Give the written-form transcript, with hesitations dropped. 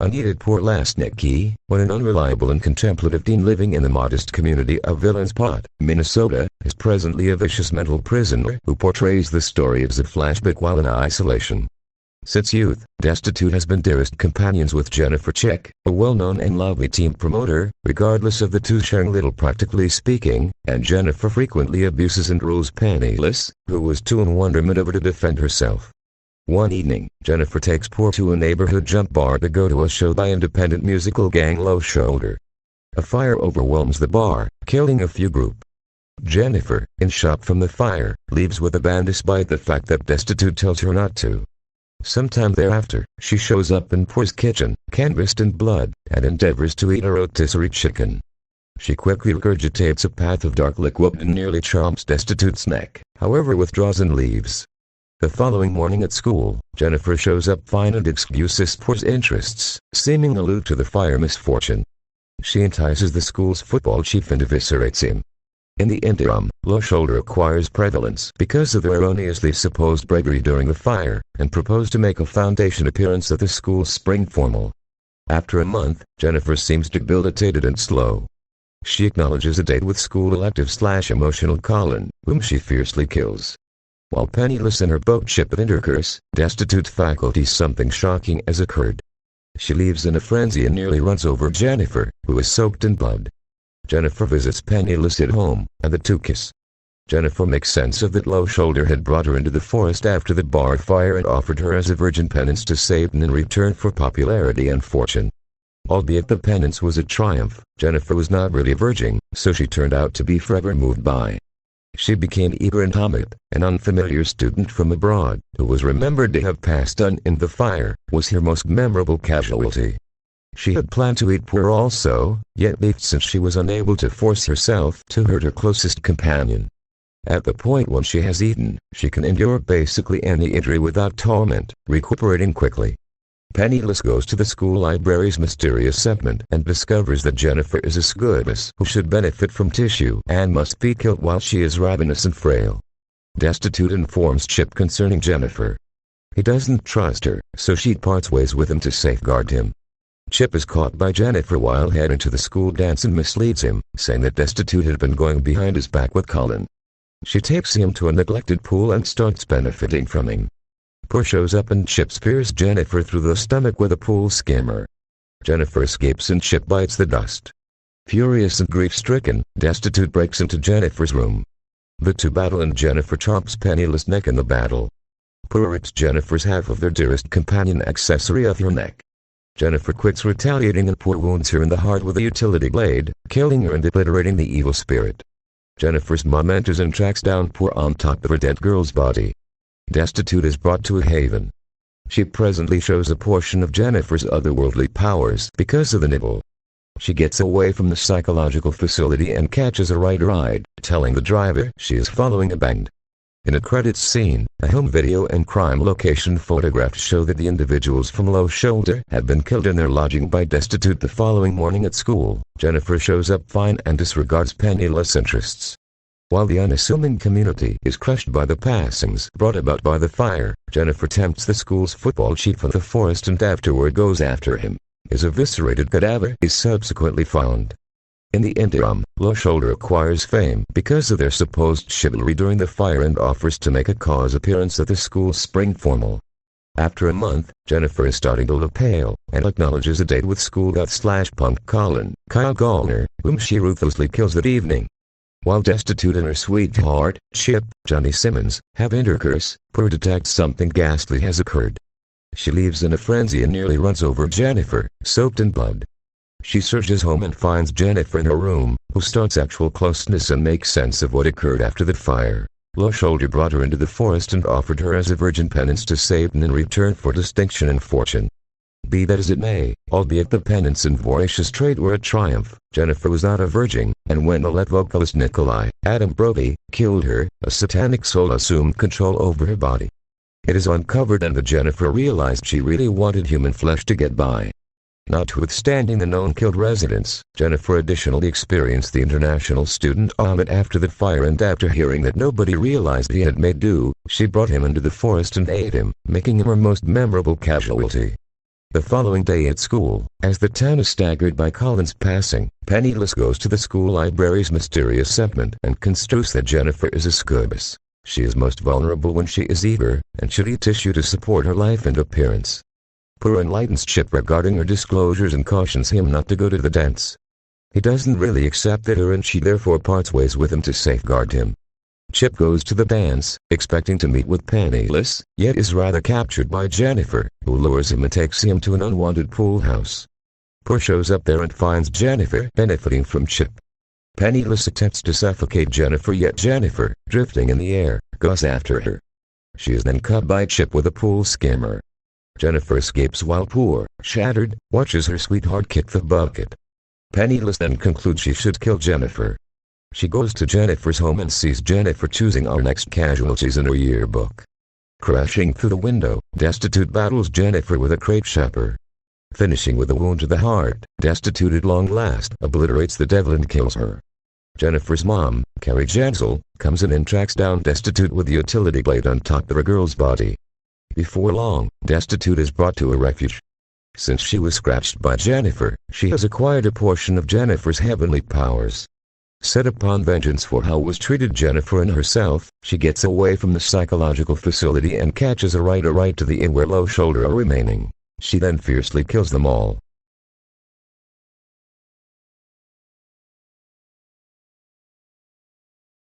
Unneeded poor Lasnicki, when an unreliable and contemplative teen living in the modest community of Villains Pot, Minnesota, is presently a vicious mental prisoner who portrays the story as a flashback while in isolation. Since youth, Destitute has been dearest companions with Jennifer Chick, a well-known and lovely team promoter, regardless of the two sharing little practically speaking, and Jennifer frequently abuses and rules Penniless, who was too in wonderment over to defend herself. One evening, Jennifer takes Poor to a neighborhood jump bar to go to a show by independent musical gang Low Shoulder. A fire overwhelms the bar, killing a few group. Jennifer, in shock from the fire, leaves with the band despite the fact that Destitute tells her not to. Sometime thereafter, she shows up in Poor's kitchen, canvassed in blood, and endeavors to eat a rotisserie chicken. She quickly regurgitates a path of dark liquid and nearly chomps Destitute's neck, however withdraws and leaves. The following morning at school, Jennifer shows up fine and excuses Poor's interests, seeming allude to the fire misfortune. She entices the school's football chief and eviscerates him. In the interim, Low Shoulder acquires prevalence because of their erroneously supposed bravery during the fire, and propose to make a foundation appearance at the school's spring formal. After a month, Jennifer seems debilitated and slow. She acknowledges a date with school elective/emotional Colin, whom she fiercely kills. While penniless in her boat ship at Intercourse, Destitute faculty something shocking has occurred. She leaves in a frenzy and nearly runs over Jennifer, who is soaked in blood. Jennifer visits Penniless at home, and the two kiss. Jennifer makes sense of that Low Shoulder had brought her into the forest after the bar fire and offered her as a virgin penance to Satan in return for popularity and fortune. Albeit the penance was a triumph, Jennifer was not really a virgin, so she turned out to be forever moved by. She became Ibram Hamid, an unfamiliar student from abroad, who was remembered to have passed on in the fire, was her most memorable casualty. She had planned to eat Poor also, yet left since she was unable to force herself to hurt her closest companion. At the point when she has eaten, she can endure basically any injury without torment, recuperating quickly. Penniless goes to the school library's mysterious segment and discovers that Jennifer is a squibus who should benefit from tissue and must be killed while she is ravenous and frail. Destitute informs Chip concerning Jennifer. He doesn't trust her, so she parts ways with him to safeguard him. Chip is caught by Jennifer while heading to the school dance and misleads him, saying that Destitute had been going behind his back with Colin. She takes him to a neglected pool and starts benefiting from him. Poor shows up and Chip spears Jennifer through the stomach with a pool skimmer. Jennifer escapes and Chip bites the dust. Furious and grief-stricken, Destitute breaks into Jennifer's room. The two battle and Jennifer chomps Penniless' neck in the battle. Poor rips Jennifer's half of their dearest companion accessory off her neck. Jennifer quits retaliating and Poor wounds her in the heart with a utility blade, killing her and obliterating the evil spirit. Jennifer's mom enters and tracks down Poor on top of her dead girl's body. Destitute is brought to a haven. She presently shows a portion of Jennifer's otherworldly powers because of the nibble. She gets away from the psychological facility and catches a right ride, telling the driver she is following a band. In a credits scene, a home video and crime location photographs show that the individuals from Low Shoulder have been killed in their lodging by Destitute the following morning at school. Jennifer shows up fine and disregards Penniless' interests. While the unassuming community is crushed by the passings brought about by the fire, Jennifer tempts the school's football chief of the forest and afterward goes after him. His eviscerated cadaver is subsequently found. In the interim, Low Shoulder acquires fame because of their supposed chivalry during the fire and offers to make a cause appearance at the school's spring formal. After a month, Jennifer is starting to look pale, and acknowledges a date with school-punk Colin, Kyle Gallner, whom she ruthlessly kills that evening. While Destitute and her sweetheart, Chip, Johnny Simmons, have intercourse, Poor detects something ghastly has occurred. She leaves in a frenzy and nearly runs over Jennifer, soaked in blood. She searches home and finds Jennifer in her room, who starts actual closeness and makes sense of what occurred after the fire. Low Shoulder brought her into the forest and offered her as a virgin penance to Satan in return for distinction and fortune. Be that as it may, albeit the penance and voracious trade were a triumph, Jennifer was not a virgin, and when the lead vocalist Nikolai, Adam Brody, killed her, a satanic soul assumed control over her body. It is uncovered and that Jennifer realized she really wanted human flesh to get by. Notwithstanding the known killed residents, Jennifer additionally experienced the international student Ahmed after the fire, and after hearing that nobody realized he had made do, she brought him into the forest and ate him, making him her most memorable casualty. The following day at school, as the town is staggered by Colin's passing, Penniless goes to the school library's mysterious segment and construes that Jennifer is a succubus. She is most vulnerable when she is eager, and should eat tissue to support her life and appearance. Pooh enlightens Chip regarding her disclosures and cautions him not to go to the dance. He doesn't really accept it, and she therefore parts ways with him to safeguard him. Chip goes to the dance, expecting to meet with Penniless, yet is rather captured by Jennifer, who lures him and takes him to an unwanted pool house. Pooh shows up there and finds Jennifer benefiting from Chip. Penniless attempts to suffocate Jennifer, yet Jennifer, drifting in the air, goes after her. She is then caught by Chip with a pool skimmer. Jennifer escapes while Pooh, shattered, watches her sweetheart kick the bucket. Penniless then concludes she should kill Jennifer. She goes to Jennifer's home and sees Jennifer choosing our next casualties in her yearbook. Crashing through the window, Destitute battles Jennifer with a crepe shopper. Finishing with a wound to the heart, Destitute at long last obliterates the devil and kills her. Jennifer's mom, Carrie Jensel, comes in and tracks down Destitute with the utility blade on top of a girl's body. Before long, Destitute is brought to a refuge. Since she was scratched by Jennifer, she has acquired a portion of Jennifer's heavenly powers. Set upon vengeance for how was treated Jennifer and herself, she gets away from the psychological facility and catches a right to the inn where Low Shoulder are remaining. She then fiercely kills them all.